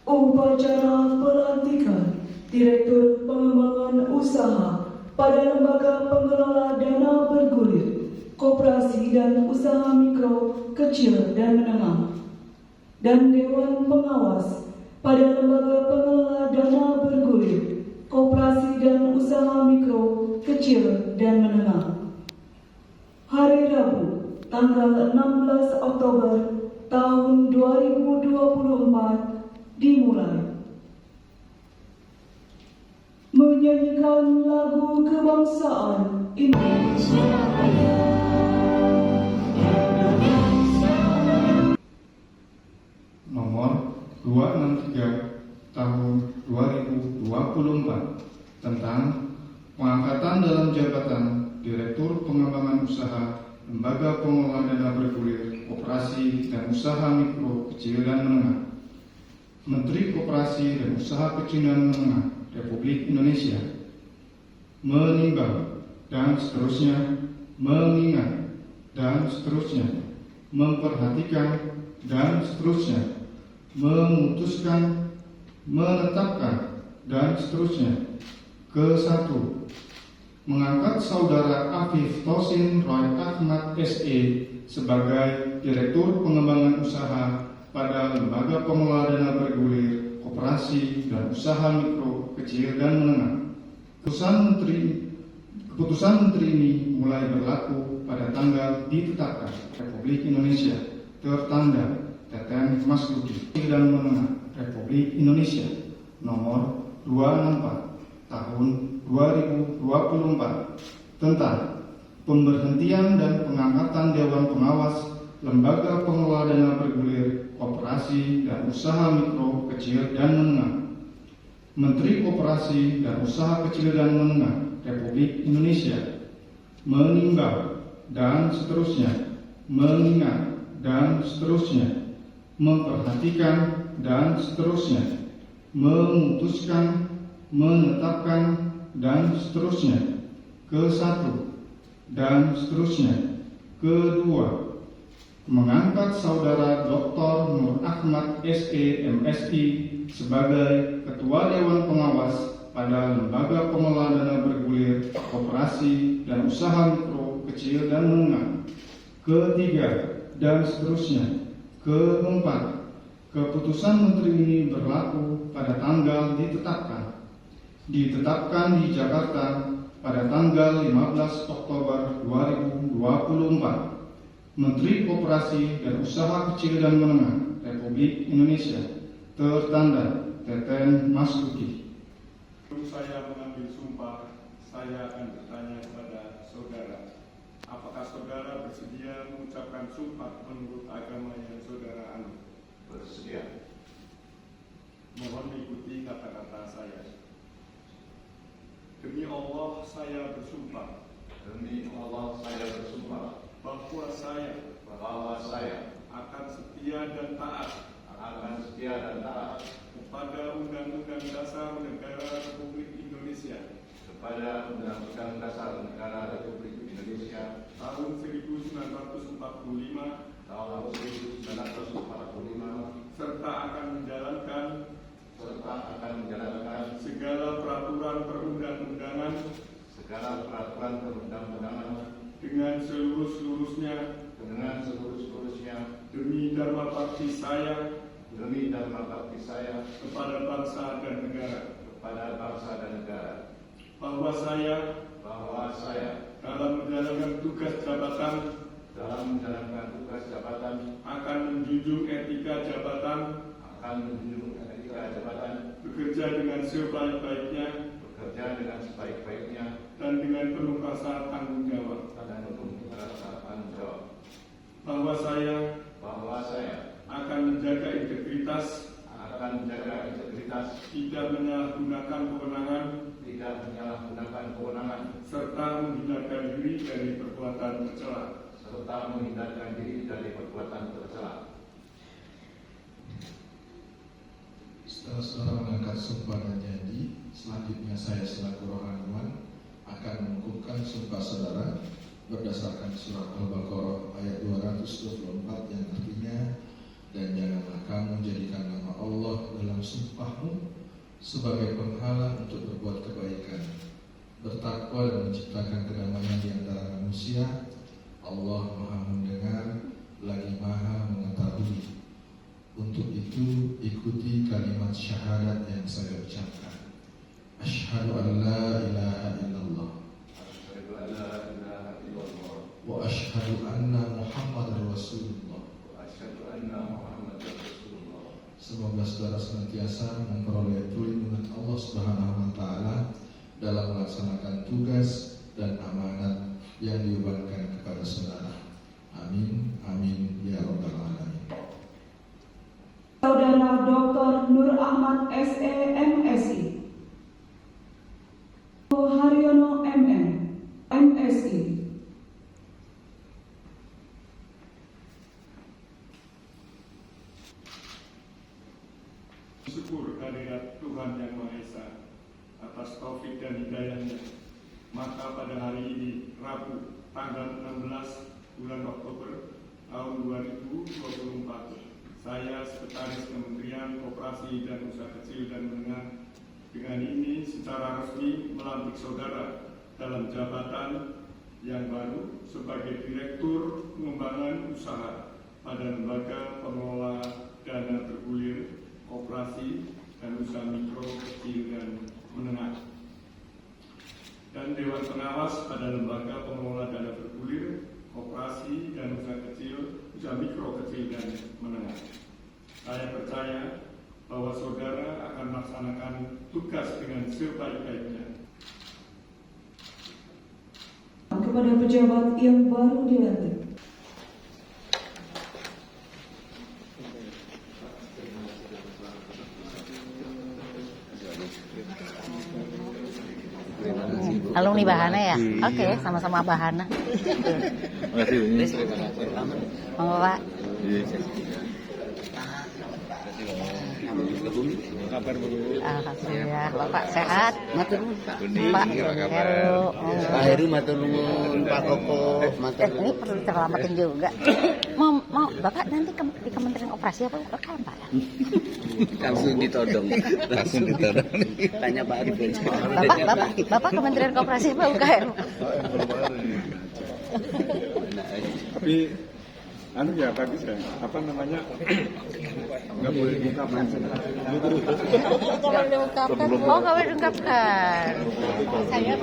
Upacara pelantikan Direktur Pengembangan Usaha pada Lembaga Pengelola Dana Bergulir, Koperasi dan Usaha Mikro, Kecil dan Menengah, dan Dewan Pengawas pada Lembaga Pengelola Dana Bergulir, Koperasi dan Usaha Mikro, Kecil dan Menengah. Hari Rabu, tanggal 16 Oktober tahun 2024 dimulai. Menyanyikan lagu kebangsaan Indonesia Raya. Nomor 263 tahun 2024 tentang pengangkatan dalam jabatan Direktur Pengembangan Usaha Lembaga Pengelola Dana Bergulir, Koperasi dan Usaha Mikro, Kecil dan Menengah. Menteri Koperasi dan Usaha Kecil dan Menengah Republik Indonesia menimbang dan seterusnya, mengingat dan seterusnya, memperhatikan dan seterusnya, memutuskan, menetapkan dan seterusnya. Ke-1, mengangkat Saudara Afif Tosin Roy Ahmad SE sebagai Direktur Pengembangan Usaha pada Lembaga Pengelola Dana Bergulir, Koperasi dan Usaha Mikro, Kecil dan Menengah. Keputusan Menteri ini mulai berlaku pada tanggal ditetapkan Republik Indonesia, tertanda Teten Mas Duki dan Menengah Republik Indonesia nomor 264 tahun 2024 tentang pemberhentian dan pengangkatan Dewan Pengawas Lembaga Pengelola Dana Bergulir, Koperasi dan Usaha Mikro, Kecil dan Menengah. Menteri Koperasi dan Usaha Kecil dan Menengah Republik Indonesia menimbang dan seterusnya, mengingat dan seterusnya, memperhatikan dan seterusnya, memutuskan, menetapkan dan seterusnya. Ke-1 dan seterusnya. Ke-2, mengangkat Saudara Dr. Nur Ahmad SE MSI sebagai Ketua Dewan Pengawas pada Lembaga Pengelola Dana Bergulir, Koperasi dan Usaha Mikro, Kecil dan Menengah. Ke-3 dan seterusnya. Ke-4, keputusan Menteri ini berlaku pada tanggal ditetapkan di Jakarta pada tanggal 15 Oktober 2024. Menteri Koperasi dan Usaha Kecil dan Menengah Republik Indonesia, tertanda Teten Mas Duki. Sebelum saya mengambil sumpah, saya akan bertanya kepada saudara, apakah saudara bersedia mengucapkan sumpah menurut agama yang saudara anut? Bersedia. Mohon diikuti kata-kata saya. Demi Allah saya bersumpah. Demi Allah saya bersumpah Bahwa saya akan setia dan taat kepada Undang-Undang Dasar Negara Republik Indonesia tahun 1945 serta akan menjalankan segala peraturan perundang-undangan dengan seluruh-seluruhnya demi dharma bakti saya kepada bangsa dan negara. Bahwa saya dalam menjalankan tugas jabatan akan menjunjung etika jabatan, bekerja dengan sebaik-baiknya dan dengan penuh rasa tanggung jawab. Bahwa saya akan menjaga integritas, tidak menyalahgunakan kewenangan, serta menghindarkan diri dari perbuatan tercela. Setelah saudara mengangkat sumpah dan janji, selanjutnya saya selaku rohaniwan akan mengukuhkan sumpah saudara berdasarkan surat Al-Baqarah ayat 224 yang artinya, dan janganlah kamu jadikan nama Allah dalam sumpah sebagai penghalang untuk berbuat kebaikan, bertakwa dan menciptakan kedamaian di antara manusia. Allah Maha mendengar lagi Maha mengetahui. Untuk itu ikuti kalimat syahadat yang saya ucapkan. Asyhadu an la ilaha illallah Asyhadu an la ilaha illallah wa asyhadu anna Muhammadar Rasulullah. wa asyhadu anna Muhammadar Rasulullah. Semoga saudara senantiasa memperoleh perlindungan Allah Subhanahu wa taala dalam melaksanakan tugas dan amanat yang dibebankan kepada saudara. Amin, amin, ya rabbal alamin. Saudara Dr. Nur Ahmad SE MSI, Haryono MM MSI, Syukur kehadirat Tuhan Yang Maha Esa atas taufik dan hidayahnya. Maka pada hari ini, Rabu, tanggal 16 bulan Oktober tahun 2024, saya Sekretaris Kementerian Koperasi dan Usaha Kecil dan Menengah dengan ini secara resmi melantik saudara dalam jabatan yang baru sebagai Direktur Pengembangan Usaha pada Lembaga Pengelola Dana Bergulir Koperasi dan Usaha Mikro, Kecil dan Menengah, dan Dewan Pengawas pada Lembaga Pengelola Dana Bergulir Koperasi dan Usaha Mikro, Kecil dan Menengah. Saya percaya bahwa saudara akan melaksanakan tugas dengan sebaik-baiknya. kepada pejabat yang baru dilantik. Alumni Bahana ya? Oke, sama-sama Bahana. Monggo Pak. Alhamdulillah, Bapak sehat. Matur nuwun Pak. Pak Heru. Pak Heru matur nuwun, Pak Koko matur Ini nuwun. perlu diselamatin juga. Mau Bapak nanti di Kementerian Operasi apa UKM Pak? Langsung ditodong. Tanya Pak Arif aja. Bapak Kementerian Koperasi apa UKM? Tapi anu ya bagus ya, apa namanya, nggak boleh diungkapkan. Jangan diungkapkan. Oh, nggak boleh diungkapkan. Saya